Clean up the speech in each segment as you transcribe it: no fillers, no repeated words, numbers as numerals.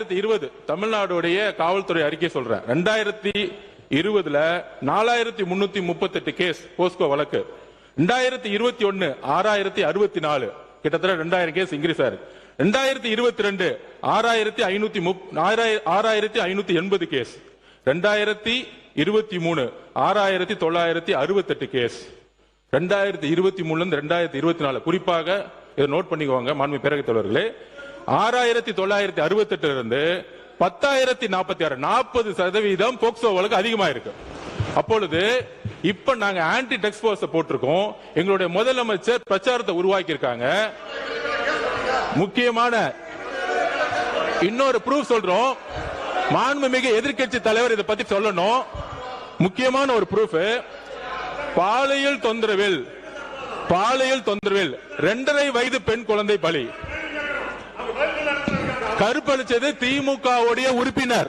2020 தமிழ்நாடுடைய காவல்துறை அறிக்கை சொல்றேன். 2020 4338 கேஸ் போஸ்கோ வழக்கு. 2021 6064, கிட்டத்தட்ட 2000 கேஸ் இன்கிரீஸ் ஆயிருக்கு. 2022 6580 கேஸ். 2023 6968 கேஸ். 2023 2024 குறிப்பாக இதை நோட் பண்ணிக்கோங்க மாண்புமிகு பேரவைத் தலைவர்களே. 6968 இருந்து 10,046 40% போக்சோ வழக்கு அதிகமா இருக்கு. அப்பொழுது இப்ப நாங்க ஆன்டி ட்ரக்ஸ் போர்ஸ் போட்டிருக்கோம். எங்களுடைய முதலமைச்சர் பிரச்சாரத்தை உருவாக்கி இருக்காங்க. முக்கியமான இன்னொரு ப்ரூஃப் சொல்றோம். மாண்புமிகு எதிர்க்கட்சி தலைவர் இதை பத்தி சொல்லணும். முக்கியமான ஒரு ப்ரூஃப், பாலியல் தொந்தரவில் 2.5 வயது பெண் குழந்தை பலி. கற்பழிச்சது திமுகவுடைய உறுப்பினர்.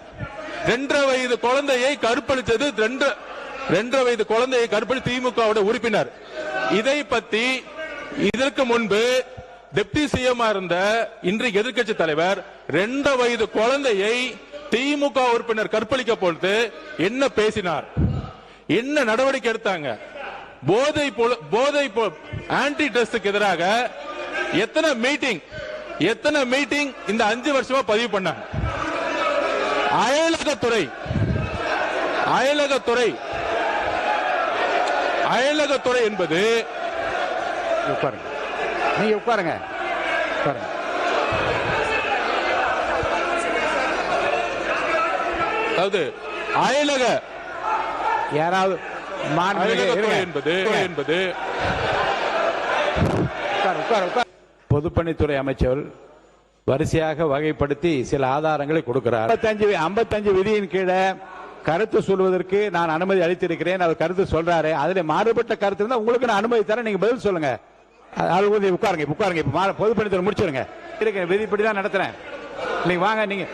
2.5 வயது குழந்தையை கற்பழிச்சது 2.5 வயது குழந்தையை கற்பழி திமுகவுடைய உறுப்பினர். இதை பத்தி இதற்கு முன்பு டெப்டி சிஎம் இருந்த இன்றைய எதிர்க்கட்சி தலைவர் 2 வயது குழந்தையை திமுக உறுப்பினர் கற்பழிக்க பொழுது என்ன பேசினார், என்ன நடவடிக்கை எடுத்தாங்க? போதை ஆன்டி ட்ரக்ஸ்க்கு எதிராக எத்தனை மீட்டிங் இந்த 5 வருஷமா பதிவு பண்ணாங்க. அயலகத்துறை என்பது நீங்க உட்காருங்க. அதாவது யாராவது என்பது பொதுப்பணித்துறை அமைச்சர் வரிசையாக வகைப்படுத்தி சில ஆதாரங்களை கொடுக்கிறார். 55 விதியின் கீழே கருத்து சொல்வதற்கு நான் அனுமதி அளித்திருக்கிறேன். அவர் கருத்து சொல்றாரு. அதுல மாறுபட்ட கருத்து இருந்தா உங்களுக்கு நான் அனுமதி தரேன். நீங்க பதில் சொல்லுங்க. உட்காருங்க. இப்ப பொதுப்பணித்துறை முடிச்சிருங்க. விதிப்படிதான் நடத்துறேன். நீங்க வாங்க. நீங்க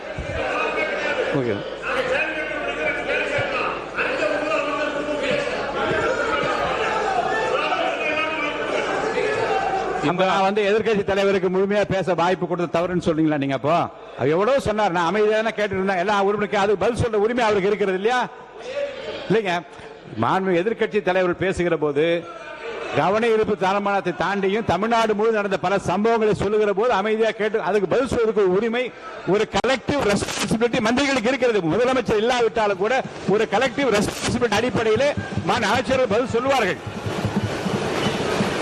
நான் எதிர்கட்சி தலைவருக்கு முழுமையா பேச வாய்ப்பு கொடுத்த தவறுன்னு சொல்றீங்களா? நீங்க அப்போ எவ்வளவு சொன்னார். நான் அமைதியான கேட்டு இருந்தேன். எல்லா உரிமைக்கு அது பதில் சொல்ற உரிமை அவருக்கு இருக்கிறது இல்லையா? இல்லைங்க. மாண்புமிகு எதிர்கட்சி தலைவர் பேசுகிற போது கவன ஈர்ப்பு தீர்மானத்தை தாண்டியும் தமிழ்நாடு முழுவதும் நடந்த பல சம்பவங்களை சொல்லுகிற போது அமைதியா கேட்டு அதுக்கு பதில் சொல்வதற்கு உரிமை, ஒரு கலெக்டிவ் ரெஸ்பான்சிபிலிட்டி மந்திரிகளுக்கு இருக்கிறது. முதலமைச்சர் இல்லாவிட்டாலும் கூட ஒரு கலெக்டிவ் ரெஸ்பான்சிபிலிட்டி அடிப்படையில் அமைச்சர்கள் பதில் சொல்லுவார்கள்.